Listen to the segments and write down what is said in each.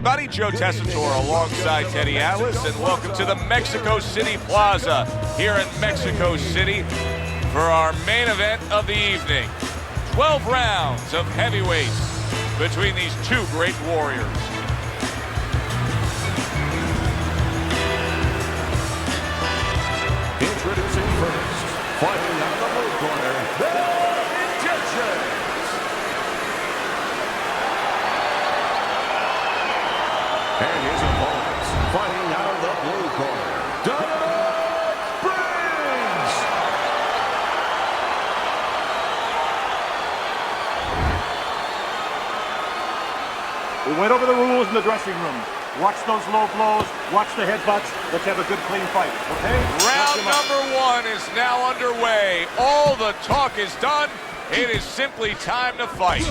everybody. Joe Tessitore alongside Teddy Atlas, and welcome to the Mexico City Plaza here in Mexico City for our main event of the evening. 12 rounds of heavyweights between these two great warriors. Introducing first, fighting out of the blue corner, the Egyptians. And his opponents, fighting out of the blue corner, Briggs. We went over the rules in the dressing room. Watch those low blows. Watch the headbutts. Let's have a good, clean fight, okay? Round number one is now underway. All the talk is done. It is simply time to fight.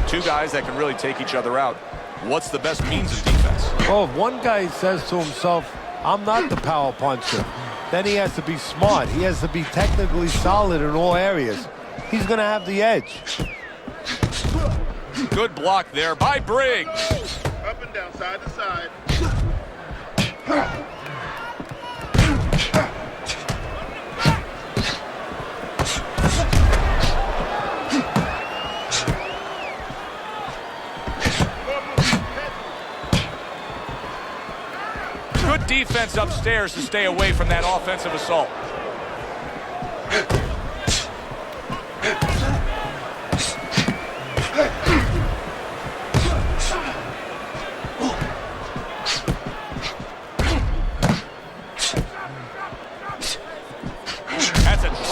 Two guys that can really take each other out. What's the best means of defense? Well, if one guy says to himself, I'm not the power puncher, then he has to be smart. He has to be technically solid in all areas. He's going to have the edge. Good block there by Briggs. Up and down, side to side. Good defense upstairs to stay away from that offensive assault.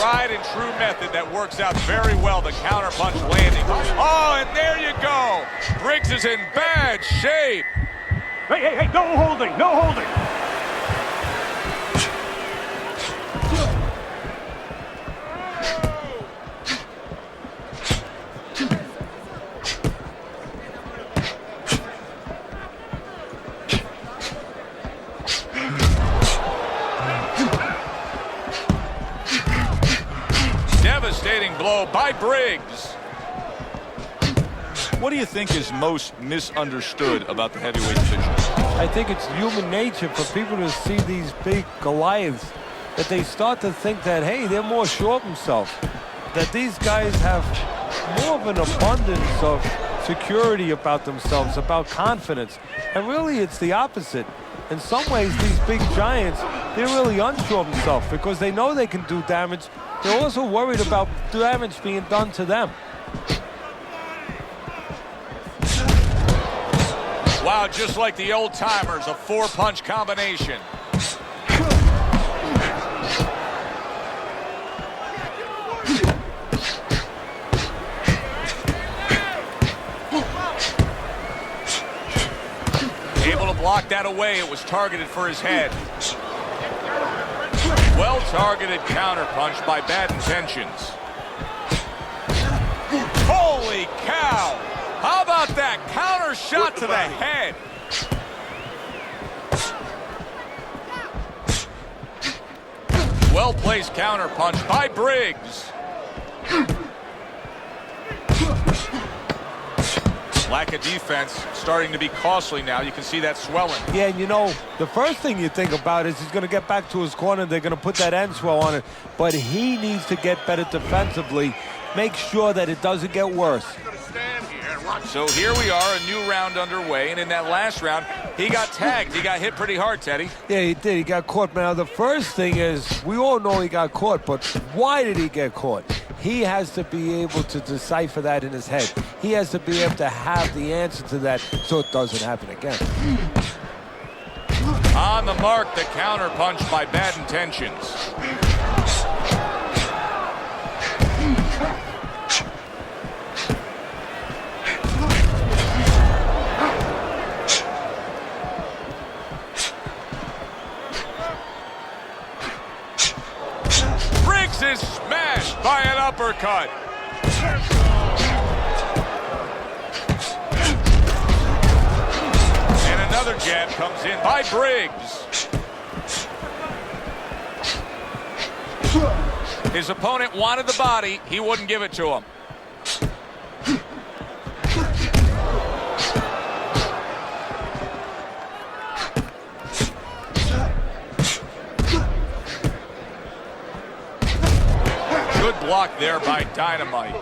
Tried and true method that works out very well, the counterpunch landing. Oh, and there you go. Briggs is in bad shape. Hey, no holding, no holding. Devastating blow by Briggs. What do you think is most misunderstood about the heavyweight division? I think it's human nature for people to see these big Goliaths, that they start to think that, hey, they're more sure of themselves, that these guys have more of an abundance of security about themselves, about confidence. And really, it's the opposite. In some ways, these big giants, they're really unsure of themselves because they know they can do damage. They're also worried about damage being done to them. Wow, just like the old timers, a four-punch combination. Able to block that away. It was targeted for his head. Well-targeted counterpunch by Bad Intentions. Holy cow! How about that counter shot to the head? Well-placed counterpunch by Briggs. Lack of defense starting to be costly now. You can see that swelling. Yeah, and you know, the first thing you think about is he's going to get back to his corner. They're going to put that end swell on it. But he needs to get better defensively. Make sure that it doesn't get worse. So here we are, a new round underway. And in that last round, he got tagged. He got hit pretty hard, Teddy. Yeah, he did. He got caught. Now, the first thing is, we all know he got caught, but why did he get caught? He has to be able to decipher that in his head. He has to be able to have the answer to that so it doesn't happen again. On the mark, the counter punch by Bad Intentions. Briggs is smashed by an uppercut. And another jab comes in by Briggs. His opponent wanted the body. He wouldn't give it to him. block there by Dynamite.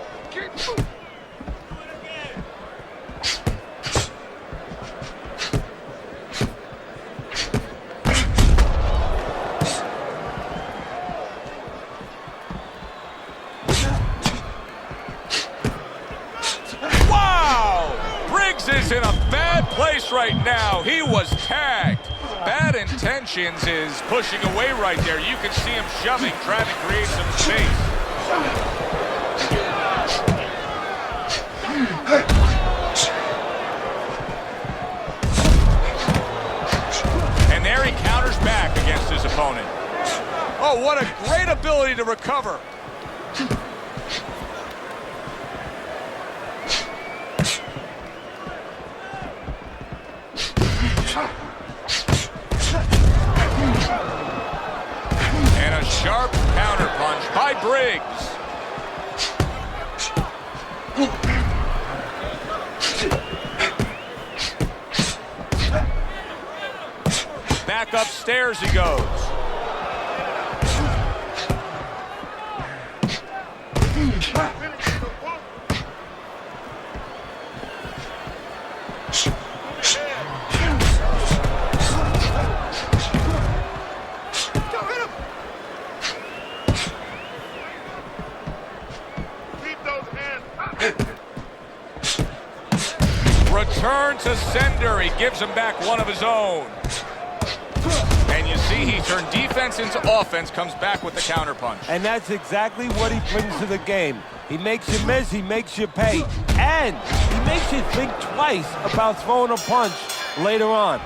Wow! Briggs is in a bad place right now. He was tagged. Bad intentions is pushing away right there. You can see him shoving, trying to create some space. And there he counters back against his opponent. Oh, what a great ability to recover. And a sharp counter punch by Briggs. Back upstairs he goes. Return to sender. He gives him back one of his own. And you see he turned defense into offense, comes back with the counter punch. And that's exactly what he brings to the game. He makes you miss, he makes you pay, and he makes you think twice about throwing a punch later on.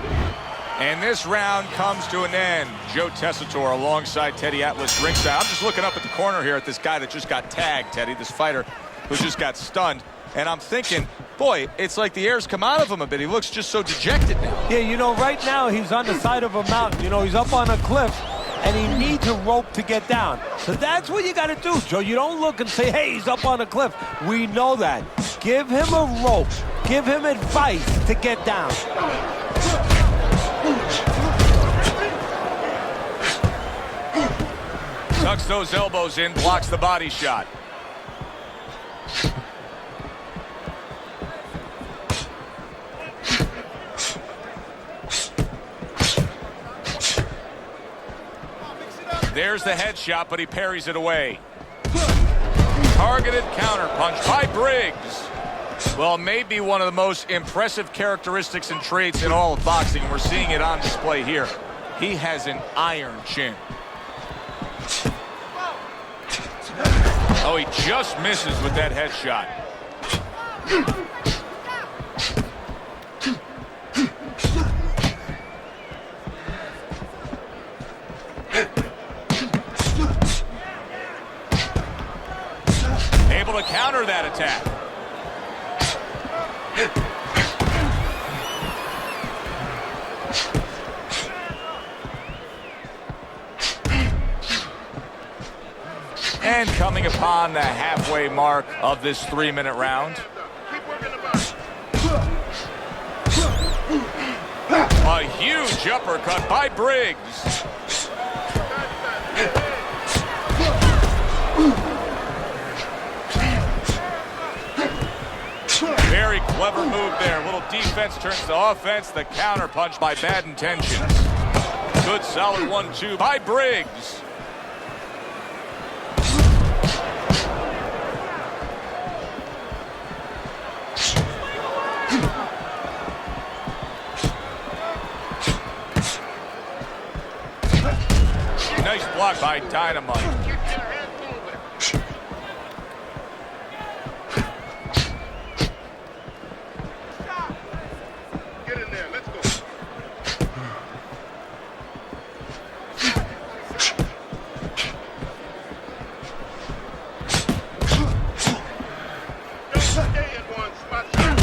And this round comes to an end. Joe Tessitore alongside Teddy Atlas ringside. I'm just looking up at the corner here at this guy that just got tagged, Teddy, this fighter who just got stunned. And I'm thinking, boy, it's like the air's come out of him a bit. He looks just so dejected now. Yeah, you know, right now he's on the side of a mountain. You know, he's up on a cliff, and he needs a rope to get down. So that's what you got to do, Joe. You don't look and say, hey, he's up on a cliff. We know that. Give him a rope. Give him advice to get down. Tucks those elbows in, blocks the body shot. There's the headshot, but he parries it away. Targeted counter punch by Briggs. Well, maybe one of the most impressive characteristics and traits in all of boxing. We're seeing it on display here. He has an iron chin. Oh, he just misses with that headshot. Able to counter that attack. And coming upon the halfway mark of this 3-minute round. A huge uppercut by Briggs. Very clever move there. A little defense turns to offense. The counter punch by Bad Intentions. Good solid 1-2 by Briggs. Nice block by Dynamite.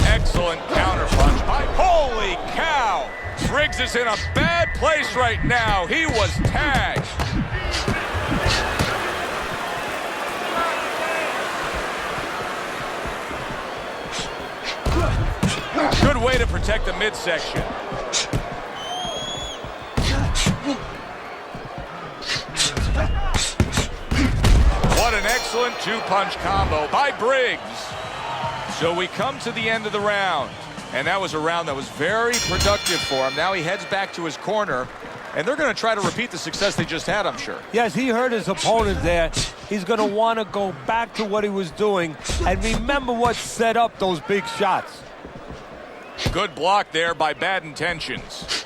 Excellent counter punch by... Holy cow! Briggs is in a bad place right now. He was tagged. Good way to protect the midsection. What an excellent two-punch combo by Briggs. So we come to the end of the round, and that was a round that was very productive for him. Now he heads back to his corner, and they're going to try to repeat the success they just had, I'm sure. Yes, he hurt his opponent there. He's going to want to go back to what he was doing and remember what set up those big shots. Good block there by Bad Intentions.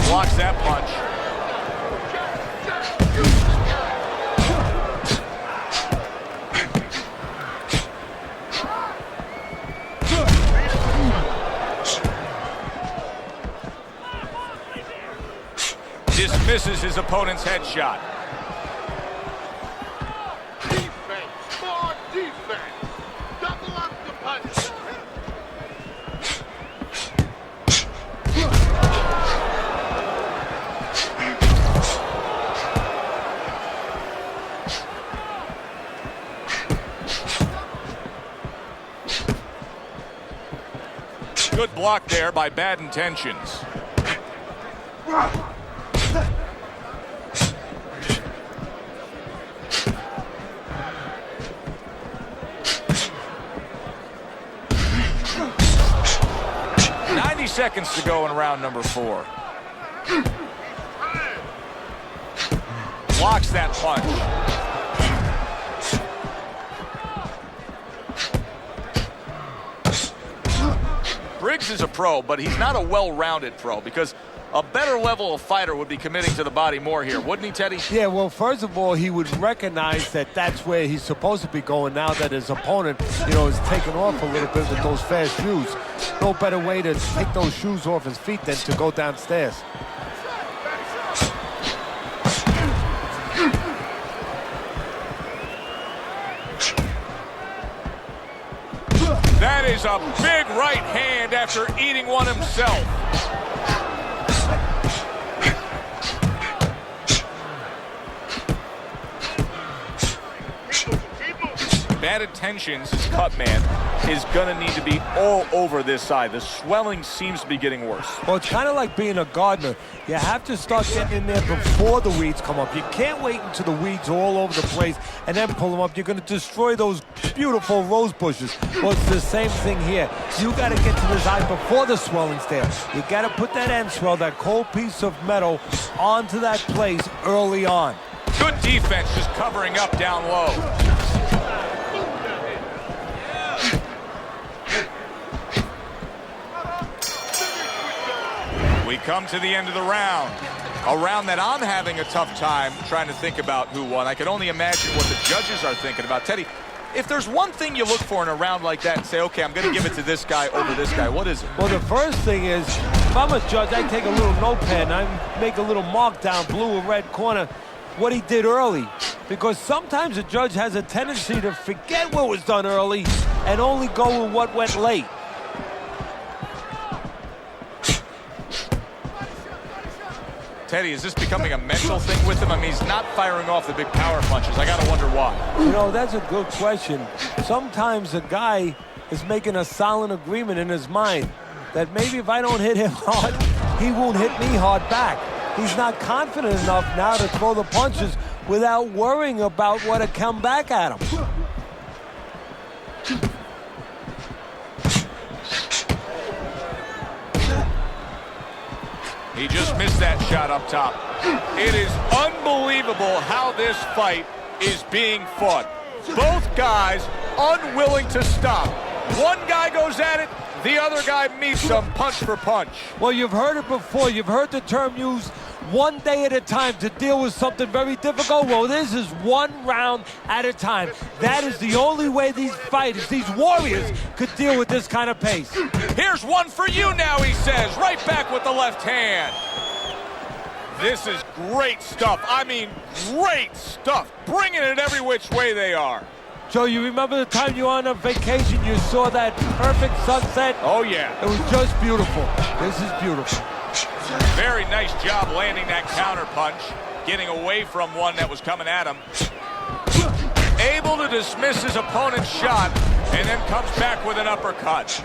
Blocks that punch. Dismisses his opponent's headshot. Defense. More defense. Double up the punch. Good block there by Bad Intentions. Seconds to go in round number 4. Blocks that punch. Briggs is a pro, but he's not a well-rounded pro because a better level of fighter would be committing to the body more here, wouldn't he, Teddy? Yeah, well, first of all, he would recognize that that's where he's supposed to be going now that his opponent, is taking off a little bit with those fast shoes. No better way to take those shoes off his feet than to go downstairs. That is a big right hand after eating one himself. Bad Intentions, his cut man, is going to need to be all over this side. The swelling seems to be getting worse. Well, it's kind of like being a gardener. You have to start getting in there before the weeds come up. You can't wait until the weeds are all over the place and then pull them up. You're going to destroy those beautiful rose bushes. Well, it's the same thing here. You got to get to this eye before the swelling's there. You got to put that end swell, that cold piece of metal, onto that place early on. Good defense, just covering up down low. We come to the end of the round. A round that I'm having a tough time trying to think about who won. I can only imagine what the judges are thinking about. Teddy, if there's one thing you look for in a round like that and say, okay, I'm going to give it to this guy over this guy, what is it? Well, the first thing is, if I'm a judge, I take a little notepad and I make a little mark down blue or red corner what he did early. Because sometimes a judge has a tendency to forget what was done early and only go with what went late. Teddy, is this becoming a mental thing with him? I mean, he's not firing off the big power punches. I got to wonder why. That's a good question. Sometimes a guy is making a silent agreement in his mind that maybe if I don't hit him hard, he won't hit me hard back. He's not confident enough now to throw the punches without worrying about what will come back at him. He just missed that shot up top. It is unbelievable how this fight is being fought. Both guys unwilling to stop. One guy goes at it, the other guy meets him punch for punch. Well, you've heard it before. You've heard the term used, one day at a time to deal with something very difficult. Well, this is one round at a time. That is the only way these fighters, these warriors, could deal with this kind of pace. Here's one for you now, he says, right back with the left hand. This is great stuff. I mean, great stuff. Bringing it every which way they are. Joe, you remember the time you were on a vacation, you saw that perfect sunset? Oh, yeah. It was just beautiful. This is beautiful. Very nice job landing that counter punch. getting away from one that was coming at him. Able to dismiss his opponent's shot, and then comes back with an uppercut.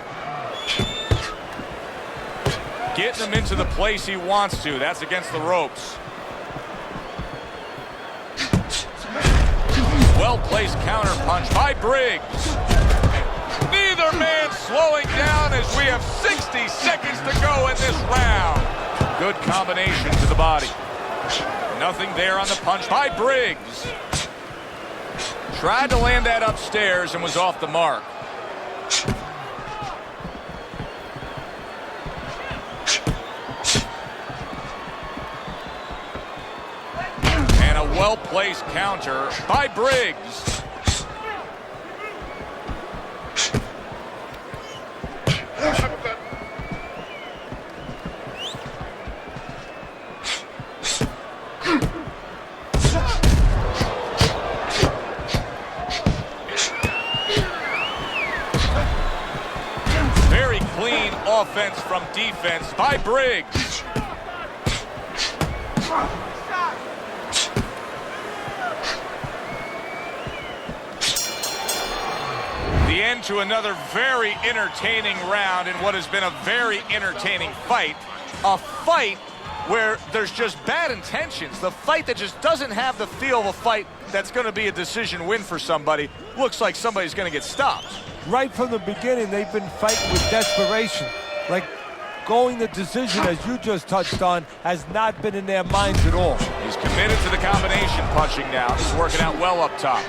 Getting him into the place he wants to. That's against the ropes. Well-placed counter punch by Briggs. Neither man slowing down as we have 60 seconds to go in this round. Good combination to the body. Nothing there on the punch by Briggs. Tried to land that upstairs and was off the mark. And a well-placed counter by Briggs. Very clean offense from defense by Briggs. The end to another very entertaining round in what has been a very entertaining fight. A fight where there's just bad intentions. The fight that just doesn't have the feel of a fight that's going to be a decision win for somebody. Looks like somebody's going to get stopped. Right from the beginning, they've been fighting with desperation. Like going the decision, as you just touched on, has not been in their minds at all. He's committed to the combination punching now. He's working out well up top.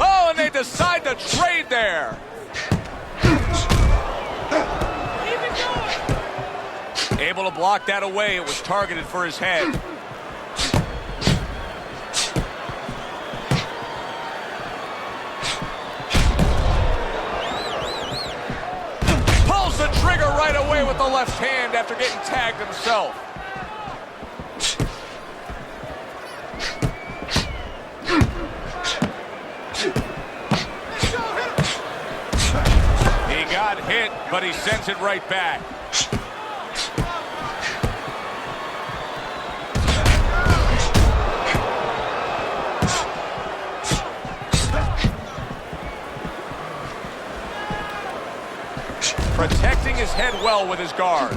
Oh, and they decide to trade there. Able to block that away. It was targeted for his head. Pulls the trigger right away with the left hand after getting tagged himself. He got hit, but he sends it right back. Protecting his head well with his guard.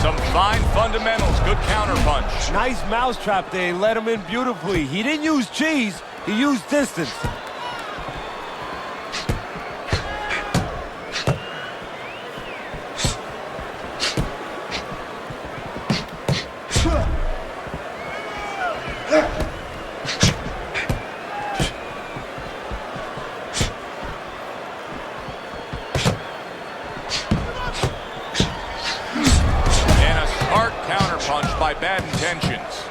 Some fine fundamentals, good counter punch. Nice mousetrap there, he let him in beautifully. He didn't use cheese, he used distance. By bad intentions.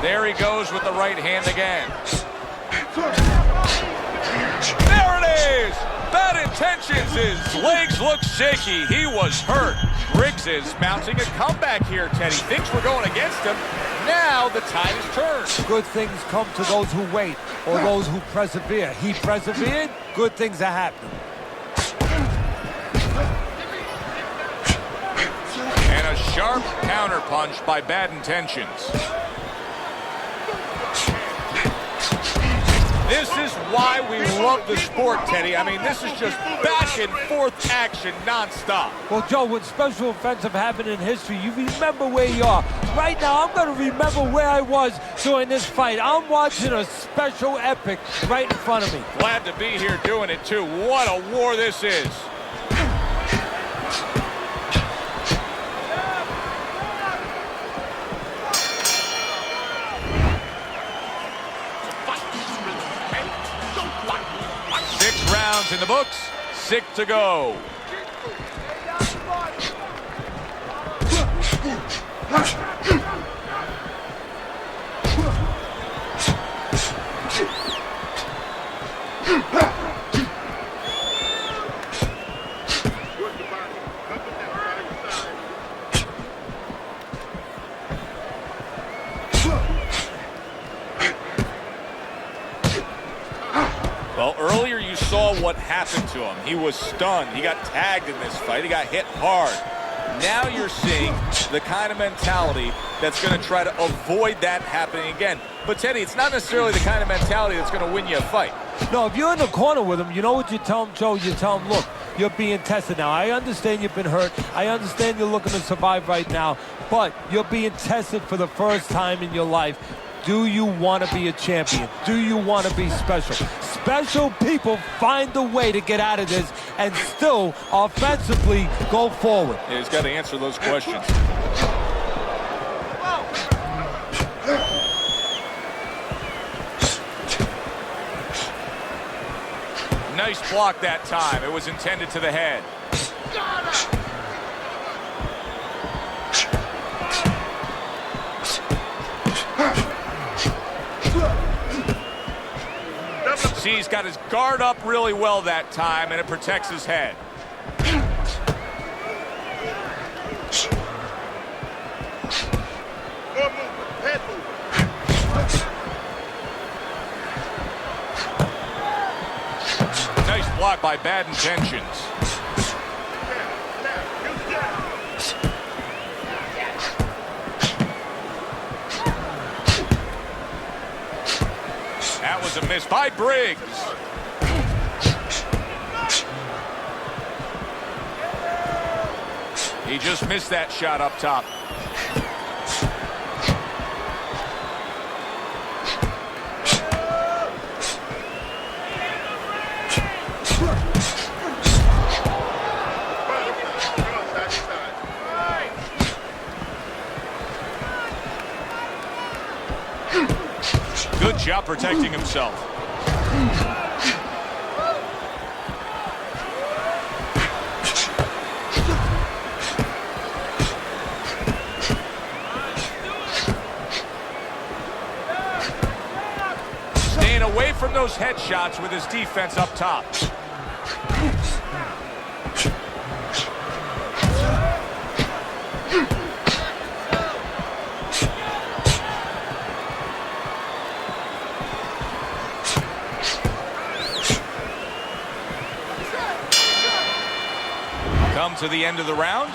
There he goes with the right hand again. There it is! Bad intentions. His legs look shaky. He was hurt. Briggs is mounting a comeback here, Teddy. Things were going against him. Now the tide is turned. Good things come to those who wait or those who persevere. He persevered, good things are happening. And a sharp counter punch by bad intentions. This is why we love the sport, Teddy. I mean, this is just back and forth action nonstop. Well, Joe, with special offensive happened in history, you remember where you are. Right now, I'm going to remember where I was during this fight. I'm watching a special epic right in front of me. Glad to be here doing it, too. What a war this is. In the books, 6 to go. what happened to him. He was stunned. He got tagged in this fight. He got hit hard. Now you're seeing the kind of mentality that's going to try to avoid that happening again. But, Teddy, it's not necessarily the kind of mentality that's going to win you a fight. No, if you're in the corner with him, you know what you tell him, Joe? You tell him, look, you're being tested now. I understand you've been hurt. I understand you're looking to survive right now. But you're being tested for the first time in your life. Do you want to be a champion? Do you want to be special? Special people find a way to get out of this and still offensively go forward. Yeah, he's got to answer those questions. Nice block that time. It was intended to the head. See, he's got his guard up really well that time, and it protects his head. Nice block by Bad Intentions. That was a miss by Briggs. He just missed that shot up top. Good job protecting himself. Staying away from those headshots with his defense up top. Come to the end of the round.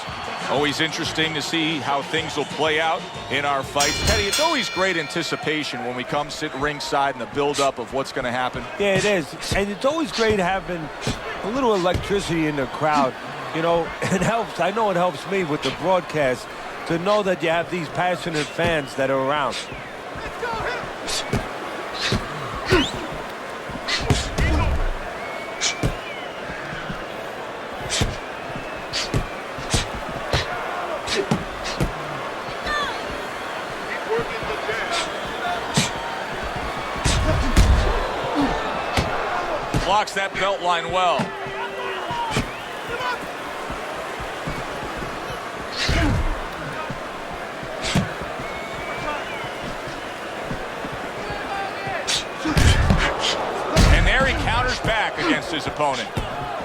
Always interesting to see how things will play out in our fights. Teddy, it's always great anticipation when we come sit ringside and the build-up of what's going to happen. Yeah, it is. And it's always great having a little electricity in the crowd. You know, it helps. I know it helps me with the broadcast to know that you have these passionate fans that are around. Blocks that belt line well. And there he counters back against his opponent.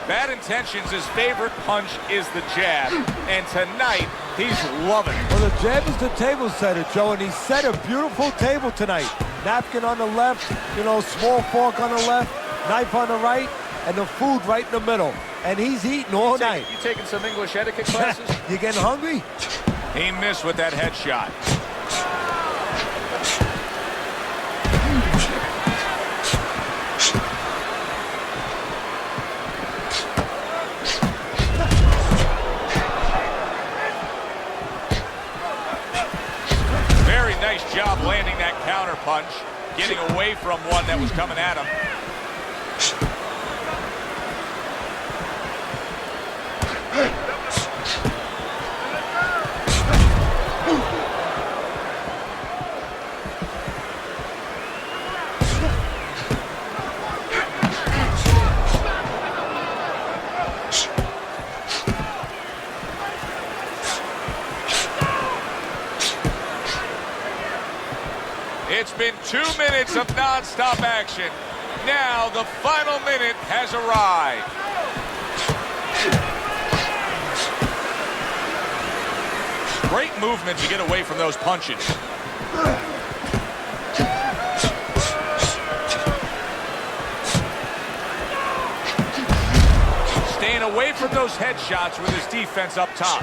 Bad Intentions, his favorite punch is the jab, and tonight he's loving it. Well, the jab is the table setter, Joe, and he set a beautiful table tonight. Napkin on the left, you know, small fork on the left, knife on the right, and the food right in the middle. And he's eating all night. You taking some English etiquette classes? You getting hungry? He missed with that headshot. Very nice job landing that counter punch, getting away from one that was coming at him. It's been 2 minutes of non-stop action. Now the final minute has arrived. Great movement to get away from those punches. staying away from those headshots with his defense up top.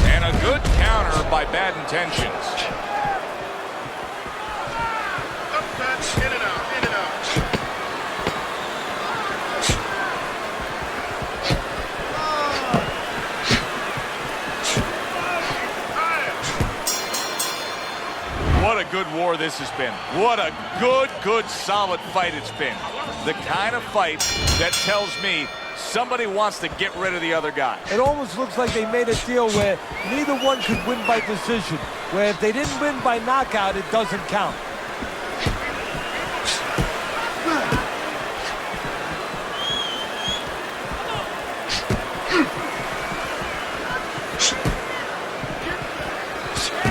And a good counter by Bad Intentions. In and out, in and out. What a good war this has been. What a good, solid fight it's been. The kind of fight that tells me somebody wants to get rid of the other guy. It almost looks like they made a deal where neither one could win by decision, where if they didn't win by knockout, it doesn't count.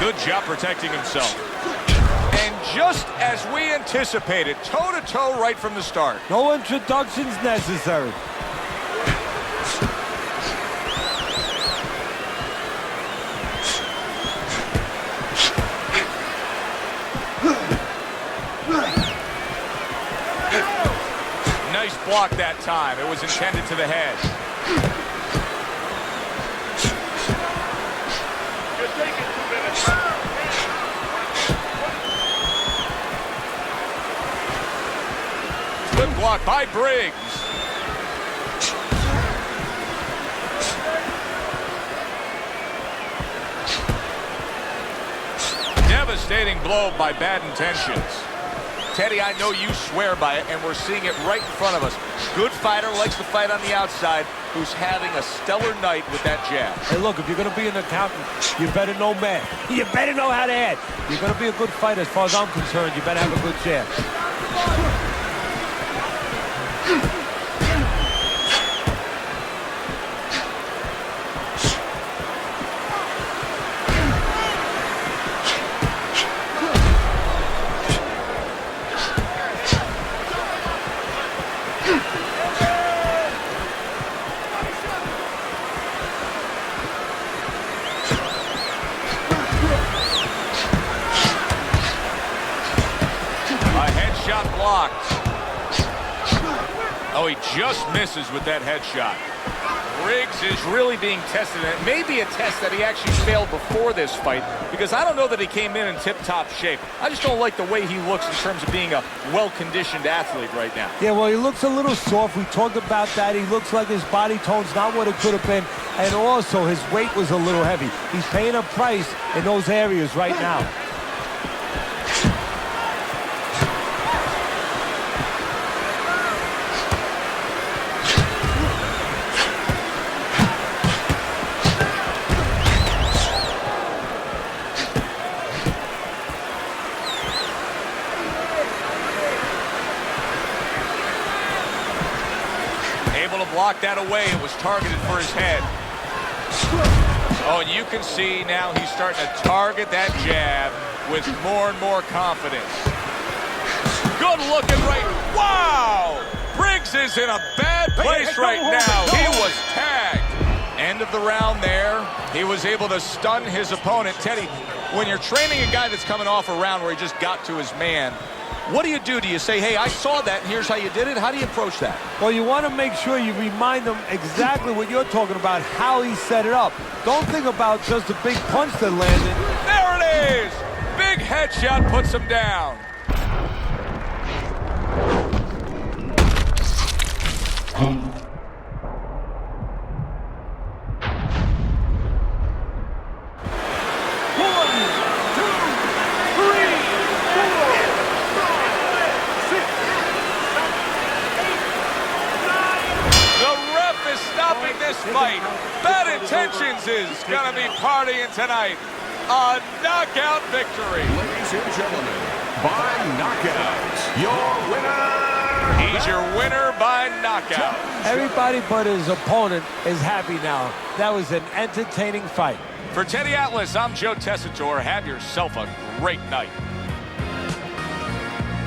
Good job protecting himself. And just as we anticipated, toe-to-toe right from the start. No introductions necessary. Nice block that time. It was intended to the head. You're taking 2 minutes. Good block by Briggs. Devastating blow by Bad Intentions. Teddy, I know you swear by it, and we're seeing it right in front of us. Good fighter, likes to fight on the outside, who's having a stellar night with that jab. Hey, look, if you're going to be an accountant, you better know math. You better know how to add. You're going to be a good fighter, as far as I'm concerned. You better have a good jab. Blocked. Oh, he just misses with that headshot. Briggs is really being tested. And it may be a test that he actually failed before this fight, because I don't know that he came in tip-top shape. I just don't like the way he looks in terms of being a well-conditioned athlete right now. Yeah, well, he looks a little soft. We talked about that. He looks like his body tone's not what it could have been. And also, his weight was a little heavy. He's paying a price in those areas right now. Able to block that away. It was targeted for his head. Oh, and you can see now he's starting to target that jab with more and more confidence. Good looking right. Wow! Briggs is in a bad place right now. He was tagged. End of the round there. He was able to stun his opponent. Teddy, when you're training a guy that's coming off a round where he just got to his man, what do you do? Do you say, hey, I saw that, and here's how you did it? How do you approach that? Well, you want to make sure you remind them exactly what you're talking about, how he set it up. Don't think about just a big punch that landed. There it is! Big headshot puts him down. This fight, Bad Intentions is going to be partying tonight. A knockout victory. Ladies and gentlemen, by knockout, your winner. He's your winner by knockout. Everybody but his opponent is happy now. That was an entertaining fight. For Teddy Atlas, I'm Joe Tessitore. Have yourself a great night.